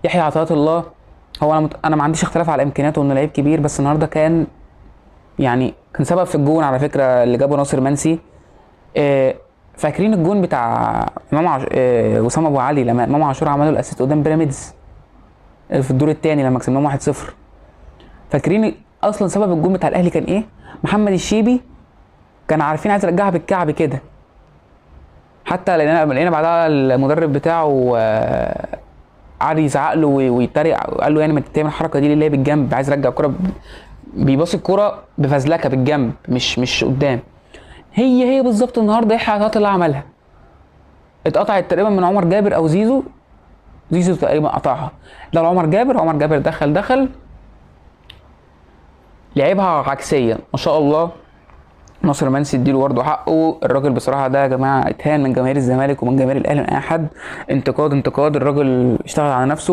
يحيى عطية الله، هو انا ما عنديش اختلاف على امكانياته انه لعيب كبير، بس النهارده كان يعني كان سبب في الجون على فكره اللي جابه ناصر منسي. آه، فاكرين الجون بتاع وسام ابو علي لما امام عاشور عملوا الاسيست قدام بيراميدز في الدور الثاني لما كسبناهم 1-0؟ فاكرين اصلا سبب الجون بتاع الاهلي كان ايه؟ محمد الشيبي كان عارفين عايز يرجعها بالكعب كده، حتى لقينا بعدها المدرب بتاعه قعد يزعق له ويتريق وقال له يعني ما تعمل الحركه دي اللي هي بالجنب، عايز يرجع الكره بيباصي الكره بفزلكه بالجنب مش قدام. هي بالظبط النهارده يحيى عطية الله عملها، اتقطعت تقريبا من عمر جابر او زيزو، زيزو تقريبا قطعها، ده عمر جابر، عمر جابر دخل لعبها عكسيا ما شاء الله. ناصر منسي اديله برضه حقه، الراجل بصراحه ده يا جماعه اتهان من جماهير الزمالك ومن جماهير الاهلي من اي حد، انتقاد الراجل اشتغل على نفسه.